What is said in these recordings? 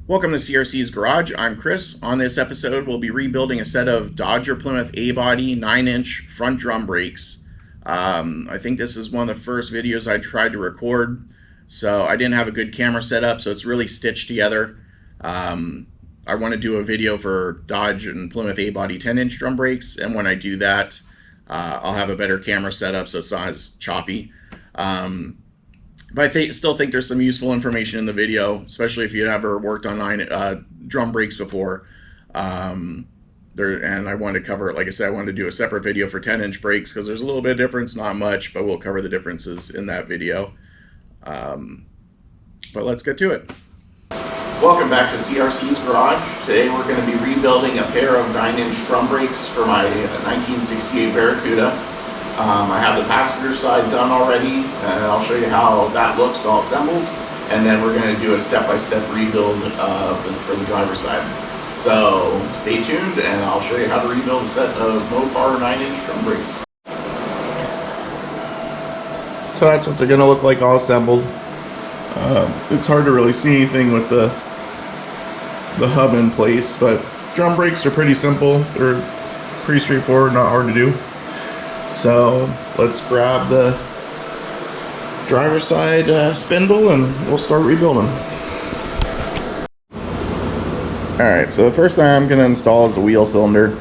Welcome to CRC's Garage. I'm Chris. On this episode, we'll be rebuilding a set of Dodge or Plymouth A-body 9-inch front drum brakes. I think this is one of the first videos I tried to record, so I didn't have a good camera setup, so it's really stitched together. I want to do a video for Dodge and Plymouth A-body 10-inch drum brakes, and when I do that, I'll have a better camera setup so it's not as choppy. But I still think there's some useful information in the video, especially if you ever worked on drum brakes before. And I wanted to cover it, like I said, I wanted to do a separate video for 10-inch brakes because there's a little bit of difference, not much, but we'll cover the differences in that video. But let's get to it. Welcome back to CRC's Garage. Today we're going to be rebuilding a pair of 9-inch drum brakes for my 1968 Barracuda. I have the passenger side done already, and I'll show you how that looks all assembled, and then we're going to do a step-by-step rebuild for the driver's side. So stay tuned, and I'll show you how to rebuild a set of Mopar 9-inch drum brakes. So that's what they're going to look like all assembled. It's hard to really see anything with the hub in place, but drum brakes are pretty simple. They're pretty straightforward, not hard to do. So let's grab the driver's side spindle and we'll start rebuilding. Alright, so the first thing I'm going to install is the wheel cylinder.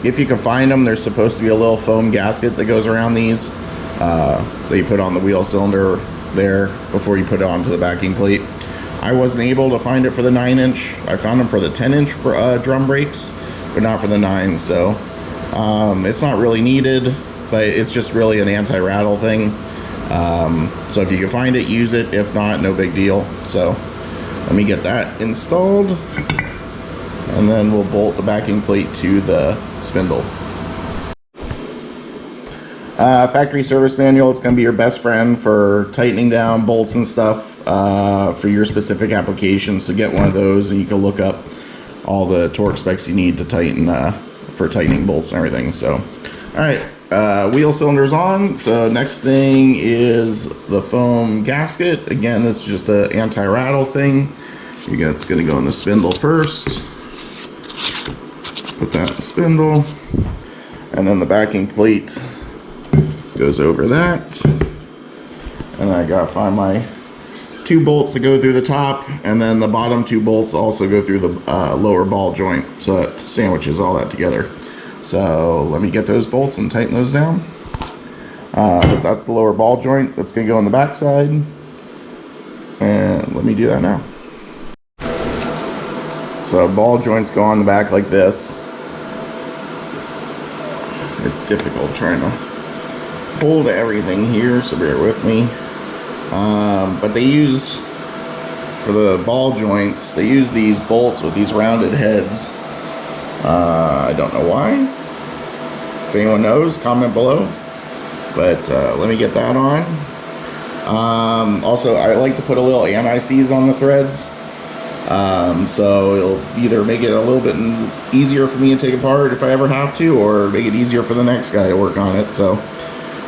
If you can find them, there's supposed to be a little foam gasket that goes around these that you put on the wheel cylinder there before you put it onto the backing plate. I wasn't able to find it for the 9-inch. I found them for the 10-inch drum brakes, but not for the 9s, so it's not really needed, but it's just really an anti-rattle thing. So if you can find it, use it. If not, no big deal. So let me get that installed, and then we'll bolt the backing plate to the spindle. Factory service manual, it's going to be your best friend for tightening down bolts and stuff for your specific application. So get one of those and you can look up all the torque specs you need to tighten for tightening bolts and everything. So alright, wheel cylinders on. So next thing is the foam gasket. Again, this is just an anti-rattle thing. It's going to go in the spindle first. Put that in the spindle, and then the backing plate goes over that. And I gotta find my 2 bolts that go through the top, and then the bottom 2 bolts also go through the lower ball joint, so that sandwiches all that together. So let me get those bolts and tighten those down. But that's the lower ball joint that's going to go on the back side, and let me do that now. So ball joints go on the back like this. It's difficult trying to hold everything here, so bear with me. But they used, for the ball joints, they use these bolts with these rounded heads. I don't know why. If anyone knows, comment below. But let me get that on. Also, I like to put a little anti-seize on the threads. So it'll either make it a little bit easier for me to take apart if I ever have to, or make it easier for the next guy to work on it. So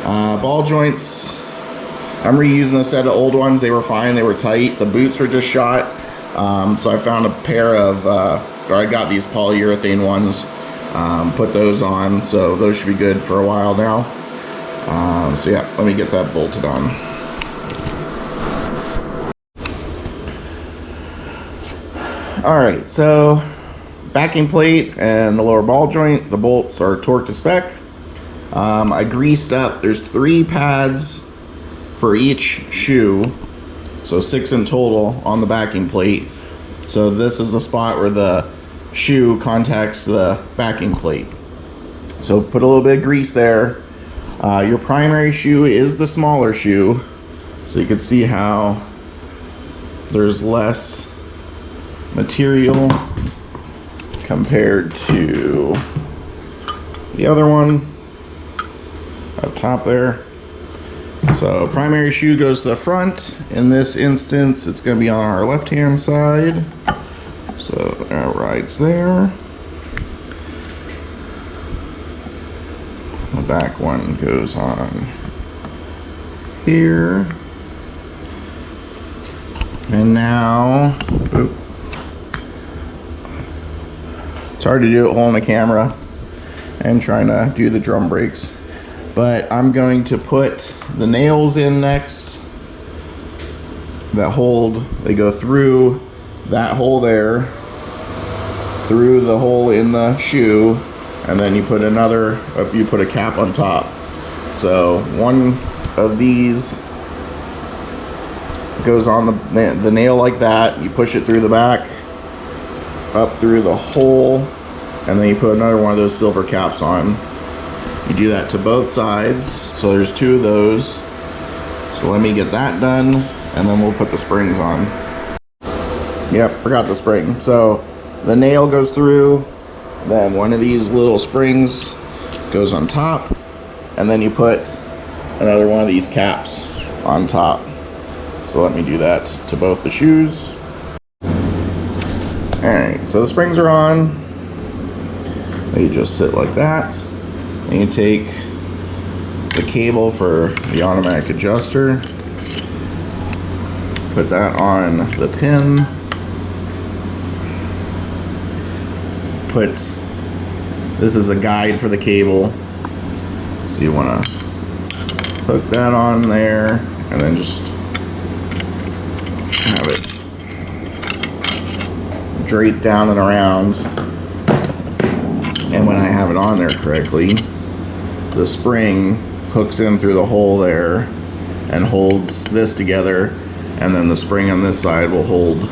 ball joints, I'm reusing a set of old ones. They were fine, they were tight. The boots were just shot. So I found a pair of, or I got these polyurethane ones, put those on. So those should be good for a while now. So yeah, let me get that bolted on. Alright, so backing plate and the lower ball joint, the bolts are torqued to spec. I greased up, there's 3 pads for each shoe, so 6 in total on the backing plate. So this is the spot where the shoe contacts the backing plate. So put a little bit of grease there. Your primary shoe is the smaller shoe, so you can see how there's less material compared to the other one up top there. So primary shoe goes to the front. In this instance, it's going to be on our left hand side, so that rides there. The back one goes on here. And now, it's hard to do it holding a camera and trying to do the drum brakes. But I'm going to put the nails in next that hold, they go through that hole there, through the hole in the shoe, and then you put you put a cap on top. So one of these goes on the nail like that, you push it through the back, up through the hole, and then you put another one of those silver caps on. You do that to both sides, so there's 2 of those. So let me get that done, and then we'll put the springs on. Yep, forgot the spring. So the nail goes through, then one of these little springs goes on top, and then you put another one of these caps on top. So let me do that to both the shoes. Alright, so the springs are on. They just sit like that. And you take the cable for the automatic adjuster, put that on the pin, this is a guide for the cable, so you want to hook that on there and then just have it drape down and around. And when I have it on there correctly, the spring hooks in through the hole there and holds this together, and then the spring on this side will hold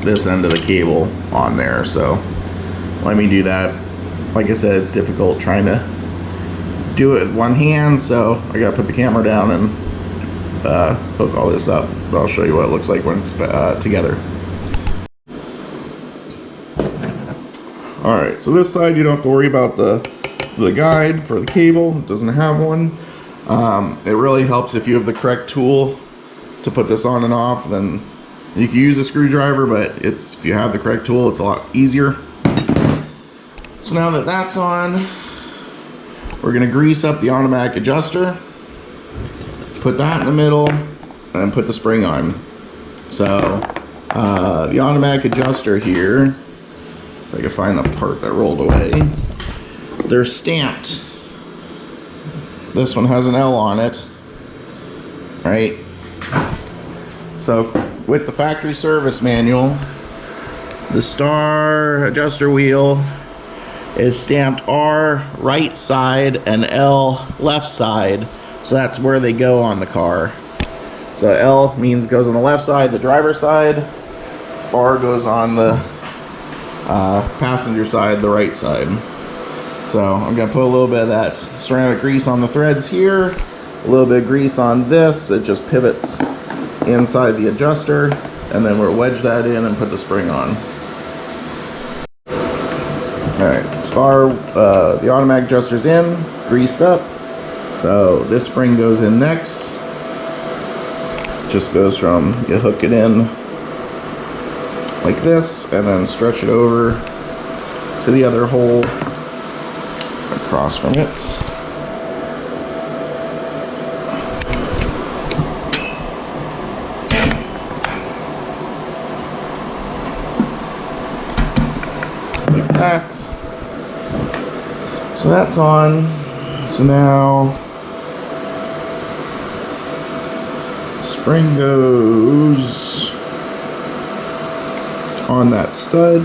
this end of the cable on there. So let me do that. Like I said, it's difficult trying to do it with one hand, so I gotta put the camera down and hook all this up. But I'll show you what it looks like when it's together. Alright, so this side you don't have to worry about the guide for the cable. It doesn't have one. It really helps if you have the correct tool to put this on and off. Then you can use a screwdriver, but if you have the correct tool, it's a lot easier. So now that that's on, we're going to grease up the automatic adjuster, put that in the middle, and put the spring on. So the automatic adjuster here, if I can find the part that rolled away, they're stamped. This one has an L on it, right? So with the factory service manual, the star adjuster wheel is stamped R right side and L left side. So that's where they go on the car. So L means goes on the left side, the driver's side. R goes on the passenger side, the right side. So I'm gonna put a little bit of that ceramic grease on the threads here, a little bit of grease on this. It just pivots inside the adjuster, and then we'll wedge that in and put the spring on. Alright, the automatic adjuster's in, greased up. So this spring goes in next. Just goes from, you hook it in like this, and then stretch it over to the other hole across from it. Like that. So that's on. So now spring goes on that stud.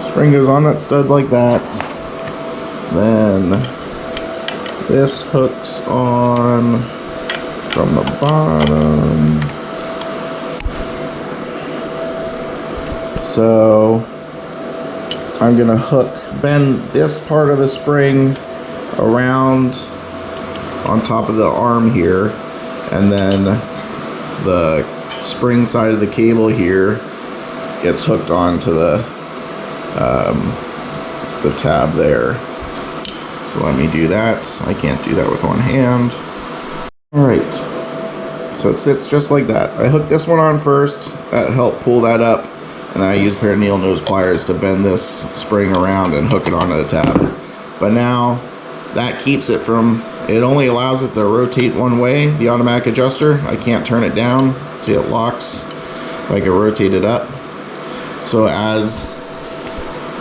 Spring goes on that stud like that. Then this hooks on from the bottom. So I'm gonna bend this part of the spring around on top of the arm here, and then the spring side of the cable here gets hooked onto the tab there. So let me do that. I can't do that with one hand. Alright, so it sits just like that. I hooked this one on first. That helped pull that up. and I use a pair of needle nose pliers to bend this spring around and hook it onto the tab. But now that keeps it from, it only allows it to rotate one way, the automatic adjuster. I can't turn it down. See, it locks if I can rotate it up. So as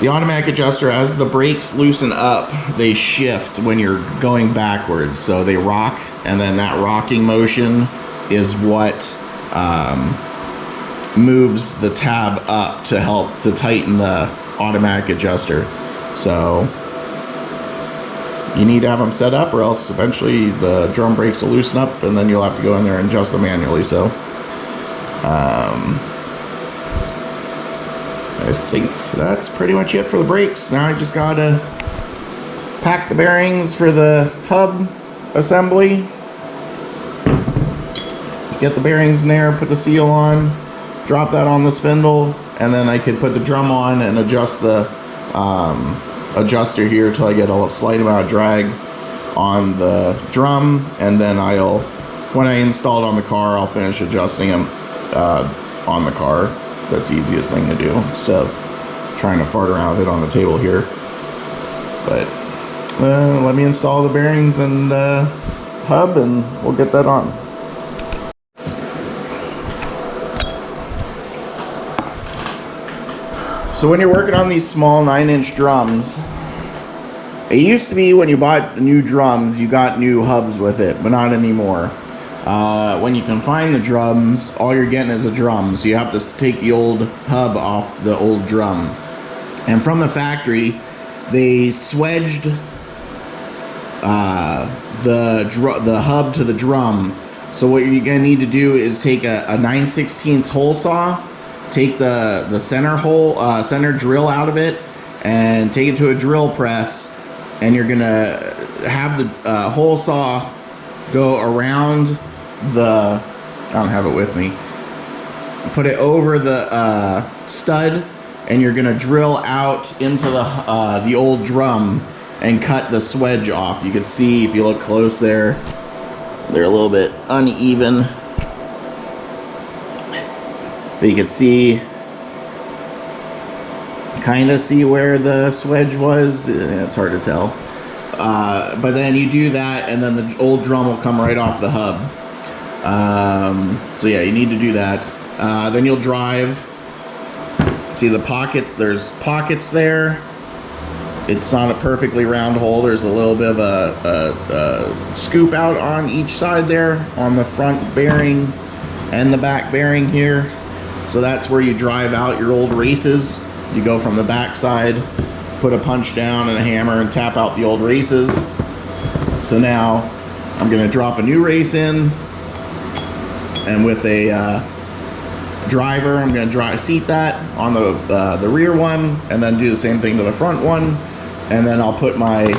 the automatic adjuster, as the brakes loosen up, they shift when you're going backwards. So they rock, and then that rocking motion is what moves the tab up to help to tighten the automatic adjuster. So you need to have them set up, or else eventually the drum brakes will loosen up and then you'll have to go in there and adjust them manually. So I think that's pretty much it for the brakes. Now I just gotta pack the bearings for the hub assembly. Get the bearings in there, put the seal on, drop that on the spindle, and then I could put the drum on and adjust the adjuster here till I get a slight amount of drag on the drum, and then when I install it on the car, I'll finish adjusting them on the car. That's the easiest thing to do instead of trying to fart around with it on the table here. But let me install the bearings and hub, and we'll get that on. So when you're working on these small 9-inch drums, it used to be when you bought new drums, you got new hubs with it, but not anymore. When you confine the drums, all you're getting is a drum, so you have to take the old hub off the old drum. And from the factory, they swedged the hub to the drum. So what you're gonna need to do is take a 9/16 hole saw, take the center drill out of it, and take it to a drill press, and you're gonna have the hole saw go around I don't have it with me, put it over the stud, and you're gonna drill out into the old drum and cut the swedge off. You can see, if you look close there, they're a little bit uneven, but you can see, kind of see where the swedge was. It's hard to tell, but then you do that, and then the old drum will come right off the hub. So yeah, you need to do that. Then you'll drive. See the pockets? There's pockets there. It's not a perfectly round hole. There's a little bit of a scoop out on each side there, on the front bearing and the back bearing here. So that's where you drive out your old races. You go from the back side, put a punch down and a hammer, and tap out the old races. So now I'm gonna drop a new race in, and with a driver, I'm gonna seat that on the rear one, and then do the same thing to the front one. And then I'll put my,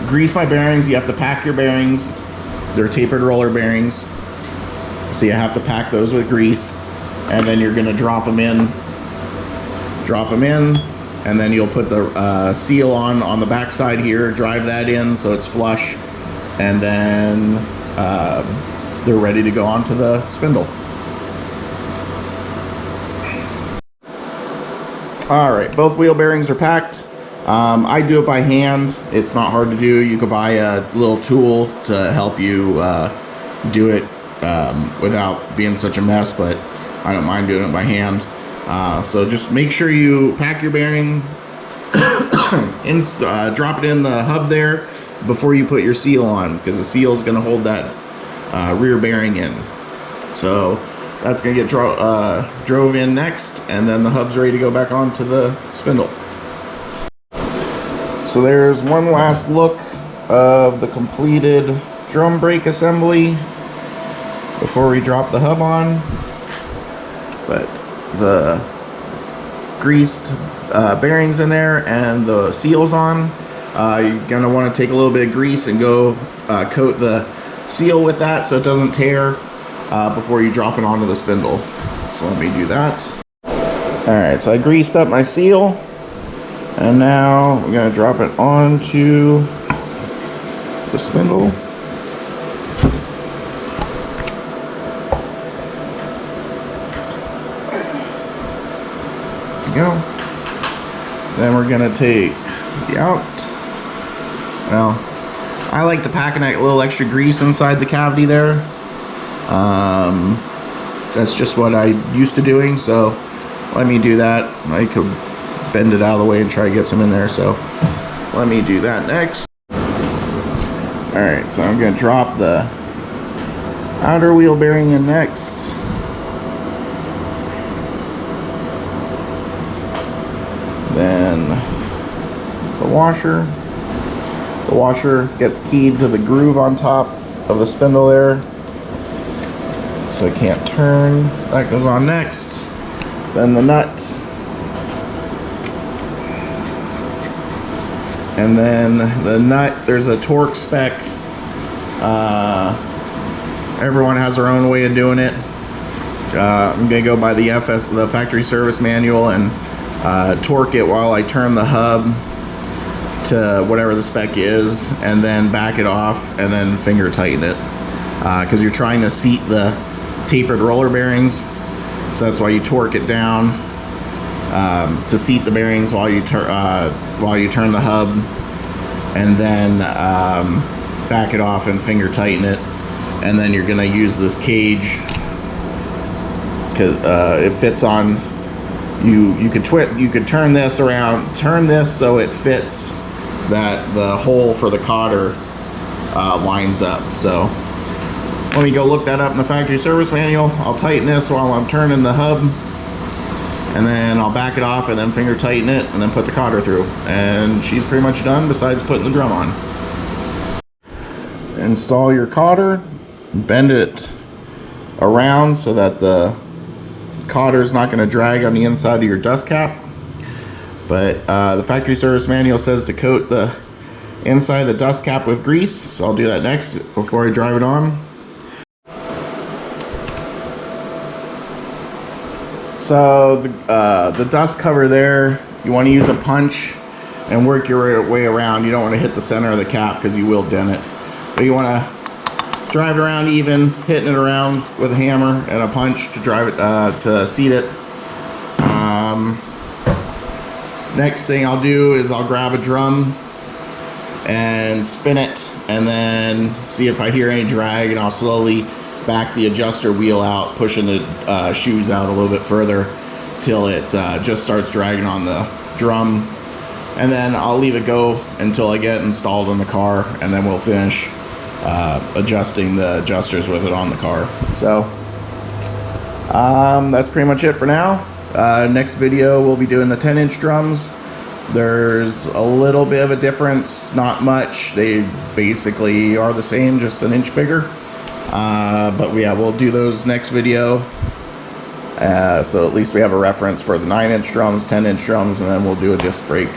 grease my bearings. You have to pack your bearings. They're tapered roller bearings, so you have to pack those with grease. And then you're gonna drop them in, and then you'll put the seal on the back side here, drive that in so it's flush, and then they're ready to go onto the spindle. All right, both wheel bearings are packed. I do it by hand. It's not hard to do. You could buy a little tool to help you do it without being such a mess, but I don't mind doing it by hand. So just make sure you pack your bearing, drop it in the hub there before you put your seal on, because the seal is going to hold that rear bearing in. So that's going to get drove in next, and then the hub's ready to go back onto the spindle. So there's one last look of the completed drum brake assembly before we drop the hub on. But the greased bearings in there and the seals on. You're gonna want to take a little bit of grease and go coat the seal with that so it doesn't tear before you drop it onto the spindle. So let me do that. Alright, so I greased up my seal, and now we're gonna drop it onto the spindle. to go. Then we're gonna take the out. Well, I like to pack in a little extra grease inside the cavity there. That's just what I used to doing, so let me do that. I could bend it out of the way and try to get some in there, so let me do that next. Alright, so I'm going to drop the outer wheel bearing in next. Then the washer. The washer gets keyed to the groove on top of the spindle there, so it can't turn. That goes on next. Then the nut. And then the nut, there's a torque spec. Everyone has their own way of doing it. I'm gonna go by the factory service manual, and torque it while I turn the hub to whatever the spec is, and then back it off and then finger tighten it, because you're trying to seat the tapered roller bearings, so that's why you torque it down to seat the bearings while you turn the hub, and then back it off and finger tighten it. And then you're gonna use this cage because it fits on. You could turn this around, turn this so it fits that the hole for the cotter lines up. So let me go look that up in the factory service manual. I'll tighten this while I'm turning the hub, and then I'll back it off and then finger tighten it and then put the cotter through, and she's pretty much done besides putting the drum on. Install your cotter, bend it around so that the cotter is not going to drag on the inside of your dust cap. But the factory service manual says to coat the inside of the dust cap with grease, so I'll do that next before I drive it on. So the dust cover there, you want to use a punch and work your way around. You don't want to hit the center of the cap because you will dent it. But you want to drive it around even, hitting it around with a hammer and a punch to drive it to seat it. Next thing I'll do is I'll grab a drum and spin it, and then see if I hear any drag, and I'll slowly back the adjuster wheel out, pushing the shoes out a little bit further till it just starts dragging on the drum, and then I'll leave it go until I get it installed in the car, and then we'll finish adjusting the adjusters with it on the car. So that's pretty much it for now. Next video we'll be doing the 10-inch drums. There's a little bit of a difference, not much. They basically are the same, just an inch bigger. But yeah, we'll do those next video. So at least we have a reference for the 9-inch drums, 10-inch drums, and then we'll do a disc brake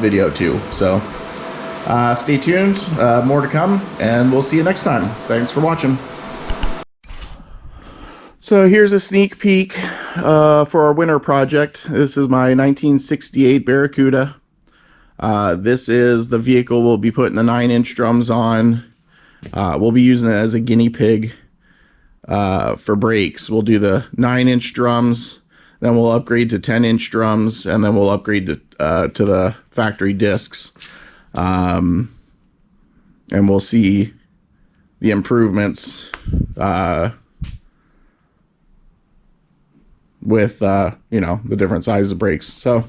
video too. So stay tuned, more to come, and we'll see you next time. Thanks for watching. So here's a sneak peek for our winter project. This is my 1968 Barracuda. This is the vehicle we'll be putting the 9-inch drums on. We'll be using it as a guinea pig for brakes. We'll do the 9-inch drums, then we'll upgrade to 10-inch drums, and then we'll upgrade to the factory discs. And we'll see the improvements with you know, the different sizes of brakes. So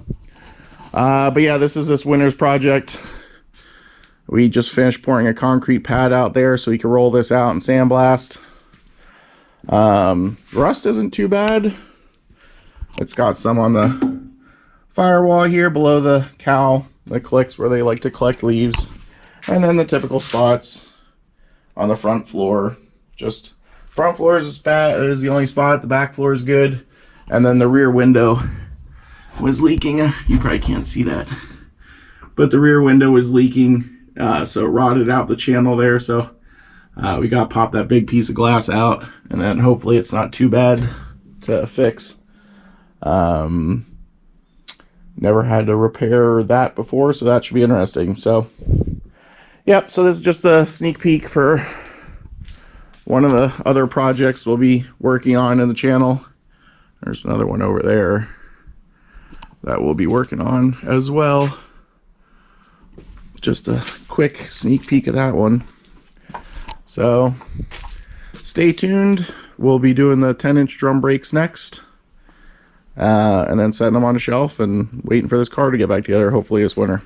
but yeah, this is this winter's project. We just finished pouring a concrete pad out there so we can roll this out and sandblast. Rust isn't too bad. It's got some on the firewall here below the cowl, the clicks where they like to collect leaves, and then the typical spots on the front floor. Just front floor is the only spot. The back floor is good. And then the rear window was leaking. You probably can't see that, but the rear window was leaking, so it rotted out the channel there. So we got to pop that big piece of glass out, and then hopefully it's not too bad to fix. Never had to repair that before, so that should be interesting. So yep, so this is just a sneak peek for one of the other projects we'll be working on in the channel. There's another one over there. that we'll be working on as well. Just a quick sneak peek of that one. So stay tuned. We'll be doing the 10-inch drum brakes next, and then setting them on a shelf and waiting for this car to get back together, hopefully this winter.